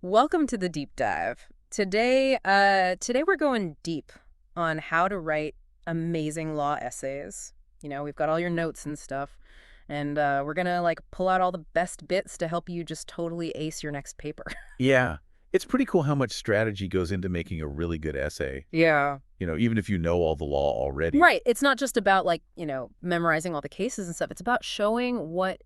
Welcome to the deep dive. Today we're going deep on how to write amazing law essays. We've got all your notes and stuff, and we're gonna like pull out all the best bits to help you just totally ace your next paper. Yeah, it's pretty cool how much strategy goes into making a really good essay, Yeah. even if you know all the law already. Right. It's not just about memorizing all the cases and stuff. It's about showing what,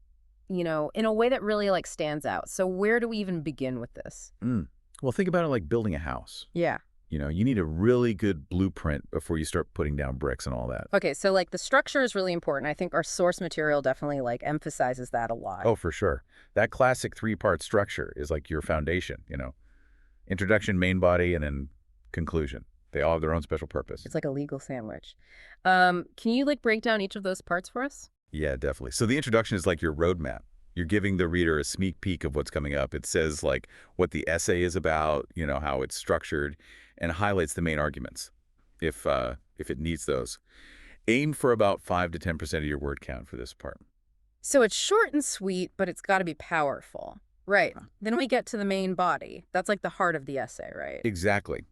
in a way that really like stands out. So where do we even begin with this? Mm. Well, think about it like building a house. Yeah. You need a really good blueprint before you start putting down bricks and all that. Okay, so like the structure is really important. I think our source material definitely like emphasizes that a lot. Oh, for sure. That classic three-part structure is like your foundation. Introduction, main body, and then conclusion. They all have their own special purpose. It's like a legal sandwich. Can you like break down each of those parts for us? Yeah, definitely. So the introduction is like your roadmap. You're giving the reader a sneak peek of what's coming up. It says like what the essay is about, how it's structured, and highlights the main arguments, if it needs those. Aim for about 5 to 10% of your word count for this part. So it's short and sweet, but it's got to be powerful. Right. Then we get to the main body. That's like the heart of the essay, right? Exactly.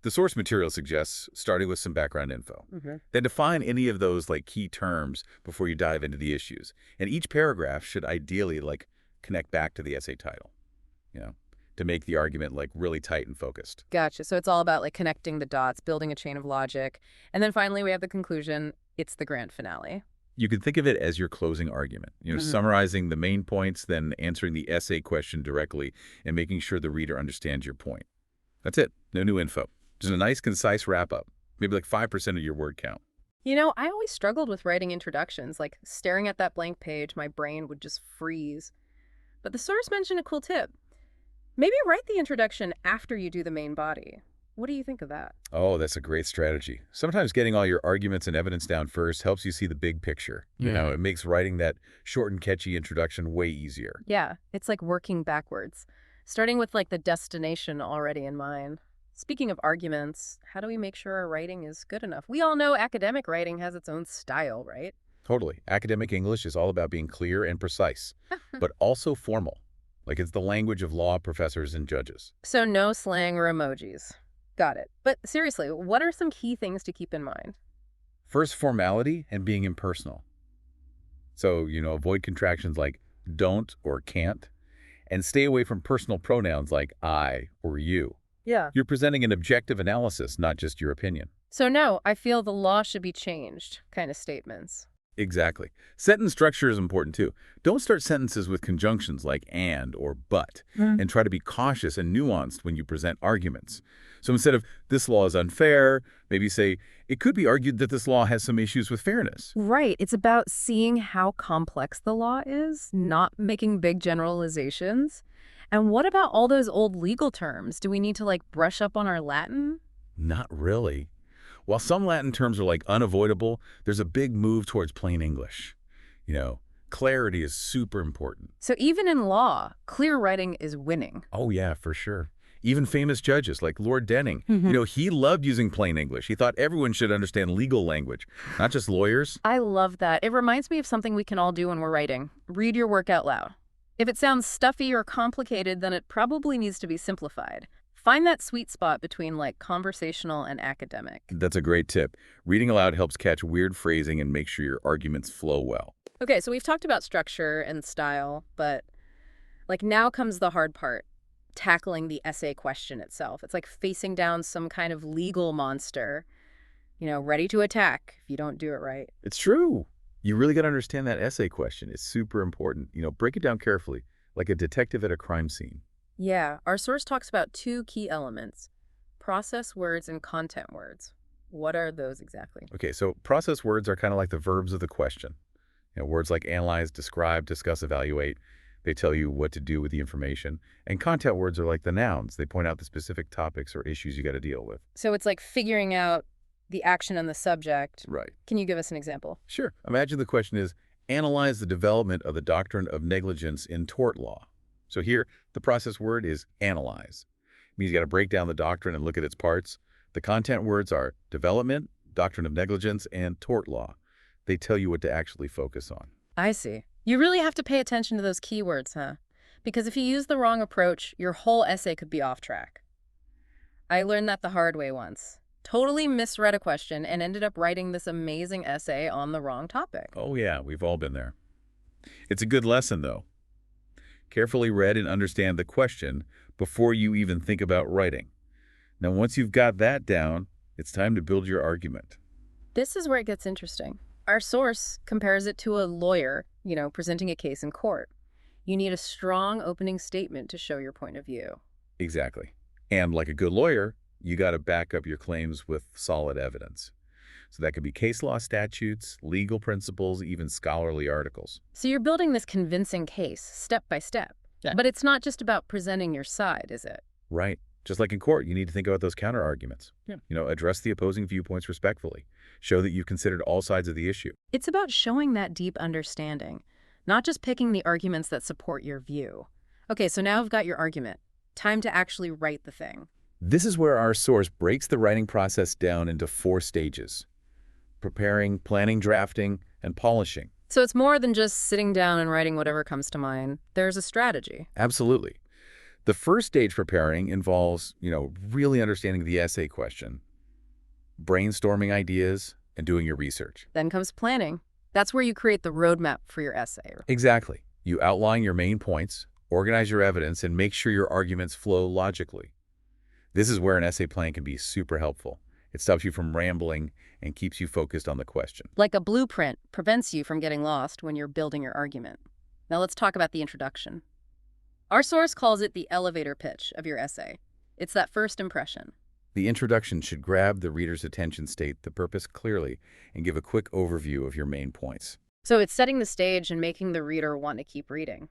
The source material suggests starting with some background info. Mm-hmm. Then define any of those like key terms before you dive into the issues. And each paragraph should ideally like connect back to the essay title, you know, to make the argument like really tight and focused. Gotcha. So it's all about like connecting the dots, building a chain of logic. And then finally we have the conclusion. It's the grand finale. You can think of it as your closing argument, summarizing the main points, then answering the essay question directly and making sure the reader understands your point. That's it. No new info. Just a nice, concise wrap-up. Maybe like 5% of your word count. I always struggled with writing introductions. Like staring at that blank page, my brain would just freeze. But the source mentioned a cool tip. Maybe write the introduction after you do the main body. What do you think of that? Oh, that's a great strategy. Sometimes getting all your arguments and evidence down first helps you see the big picture. It makes writing that short and catchy introduction way easier. Yeah, it's like working backwards, starting with like the destination already in mind. Speaking of arguments, how do we make sure our writing is good enough? We all know academic writing has its own style, right? Totally. Academic English is all about being clear and precise, but also formal. Like it's the language of law professors and judges. So no slang or emojis. Got it. But seriously, what are some key things to keep in mind? First, formality and being impersonal. So, avoid contractions like don't or can't, and stay away from personal pronouns like I or you. Yeah. You're presenting an objective analysis, not just your opinion. So no, I feel the law should be changed kind of statements. Exactly. Sentence structure is important too. Don't start sentences with conjunctions like and or but, and try to be cautious and nuanced when you present arguments. So instead of this law is unfair, maybe say it could be argued that this law has some issues with fairness. Right. It's about seeing how complex the law is, not making big generalizations. And what about all those old legal terms? Do we need to like brush up on our Latin? Not really. While some Latin terms are like unavoidable, there's a big move towards plain English. Clarity is super important. So even in law, clear writing is winning. Oh yeah, for sure. Even famous judges like Lord Denning, he loved using plain English. He thought everyone should understand legal language, not just lawyers. I love that. It reminds me of something we can all do when we're writing. Read your work out loud. If it sounds stuffy or complicated, then it probably needs to be simplified. Find that sweet spot between like conversational and academic. That's a great tip. Reading aloud helps catch weird phrasing and make sure your arguments flow well. Okay, so we've talked about structure and style, but like now comes the hard part, tackling the essay question itself. It's like facing down some kind of legal monster, ready to attack if you don't do it right. It's true. You really got to understand that essay question. It's super important. Break it down carefully, like a detective at a crime scene. Yeah, our source talks about two key elements, process words and content words. What are those exactly? Okay, so process words are kind of like the verbs of the question. Words like analyze, describe, discuss, evaluate. They tell you what to do with the information. And content words are like the nouns. They point out the specific topics or issues you got to deal with. So it's like figuring out the action and the subject. Right. Can you give us an example? Sure. Imagine the question is, analyze the development of the doctrine of negligence in tort law. So here, the process word is analyze. It means you got to break down the doctrine and look at its parts. The content words are development, doctrine of negligence, and tort law. They tell you what to actually focus on. I see. You really have to pay attention to those keywords, huh? Because if you use the wrong approach, your whole essay could be off track. I learned that the hard way once. Totally misread a question and ended up writing this amazing essay on the wrong topic. Oh yeah, we've all been there. It's a good lesson, though. Carefully read and understand the question before you even think about writing. Now, once you've got that down, it's time to build your argument. This is where it gets interesting. Our source compares it to a lawyer, presenting a case in court. You need a strong opening statement to show your point of view. Exactly. And like a good lawyer, you got to back up your claims with solid evidence. So that could be case law statutes, legal principles, even scholarly articles. So you're building this convincing case step by step. Yeah. But it's not just about presenting your side, is it? Right. Just like in court, you need to think about those counter-arguments. Yeah. Address the opposing viewpoints respectfully. Show that you've considered all sides of the issue. It's about showing that deep understanding, not just picking the arguments that support your view. Okay, so now I've got your argument. Time to actually write the thing. This is where our source breaks the writing process down into 4 stages: preparing, planning, drafting, and polishing. So it's more than just sitting down and writing whatever comes to mind. There's a strategy. Absolutely. The first stage preparing involves, really understanding the essay question, brainstorming ideas, and doing your research. Then comes planning. That's where you create the roadmap for your essay. Exactly. You outline your main points, organize your evidence, and make sure your arguments flow logically. This is where an essay plan can be super helpful. It stops you from rambling and keeps you focused on the question. Like a blueprint prevents you from getting lost when you're building your argument. Now let's talk about the introduction. Our source calls it the elevator pitch of your essay. It's that first impression. The introduction should grab the reader's attention, state the purpose clearly, and give a quick overview of your main points. So it's setting the stage and making the reader want to keep reading.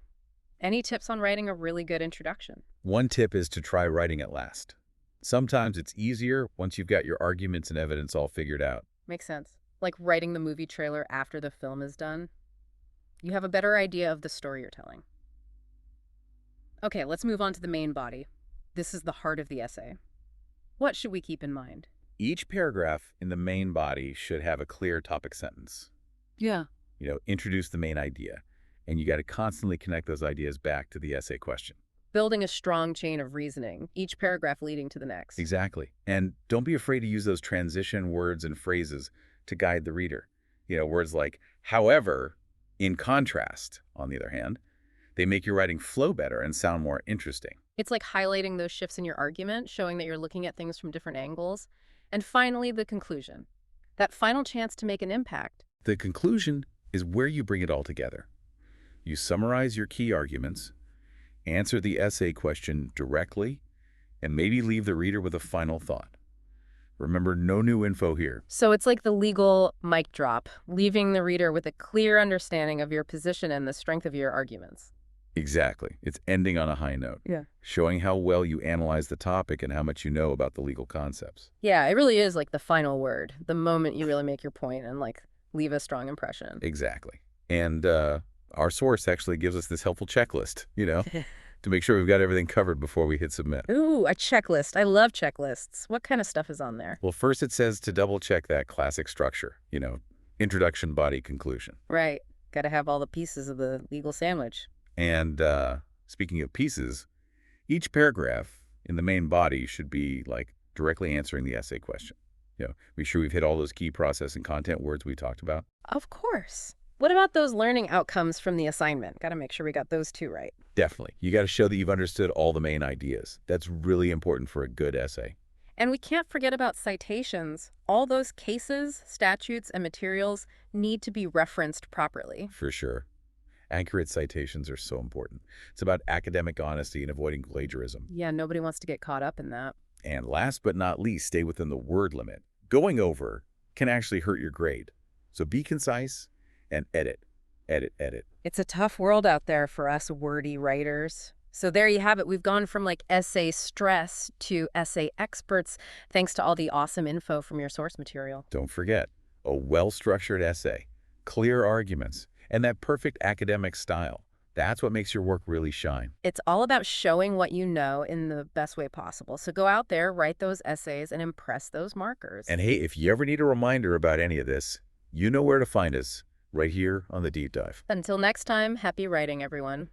Any tips on writing a really good introduction? One tip is to try writing it last. Sometimes it's easier once you've got your arguments and evidence all figured out. Makes sense. Like writing the movie trailer after the film is done. You have a better idea of the story you're telling. Okay, let's move on to the main body. This is the heart of the essay. What should we keep in mind? Each paragraph in the main body should have a clear topic sentence. Yeah. Introduce the main idea. And you got to constantly connect those ideas back to the essay question. Building a strong chain of reasoning, each paragraph leading to the next. Exactly. And don't be afraid to use those transition words and phrases to guide the reader. Words like, however, in contrast, on the other hand, they make your writing flow better and sound more interesting. It's like highlighting those shifts in your argument, showing that you're looking at things from different angles. And finally, the conclusion. That final chance to make an impact. The conclusion is where you bring it all together. You summarize your key arguments, answer the essay question directly, and maybe leave the reader with a final thought. Remember, no new info here. So it's like the legal mic drop, leaving the reader with a clear understanding of your position and the strength of your arguments. Exactly. It's ending on a high note. Yeah. Showing how well you analyze the topic and how much you know about the legal concepts. Yeah, it really is like the final word, the moment you really make your point and leave a strong impression. Exactly. And our source actually gives us this helpful checklist, to make sure we've got everything covered before we hit submit. Ooh, a checklist. I love checklists. What kind of stuff is on there? Well, first it says to double check that classic structure, introduction, body, conclusion. Right. Got to have all the pieces of the legal sandwich. And speaking of pieces, each paragraph in the main body should be directly answering the essay question. Be sure we've hit all those key process and content words we talked about. Of course. What about those learning outcomes from the assignment? Got to make sure we got those too right. Definitely. You got to show that you've understood all the main ideas. That's really important for a good essay. And we can't forget about citations. All those cases, statutes, and materials need to be referenced properly. For sure. Accurate citations are so important. It's about academic honesty and avoiding plagiarism. Yeah, nobody wants to get caught up in that. And last but not least, stay within the word limit. Going over can actually hurt your grade. So be concise and edit, edit, edit. It's a tough world out there for us wordy writers. So there you have it. We've gone from essay stress to essay experts, thanks to all the awesome info from your source material. Don't forget, a well-structured essay, clear arguments, and that perfect academic style. That's what makes your work really shine. It's all about showing what you know in the best way possible. So go out there, write those essays, and impress those markers. And hey, if you ever need a reminder about any of this, you know where to find us, right here on The Deep Dive. Until next time, happy writing, everyone.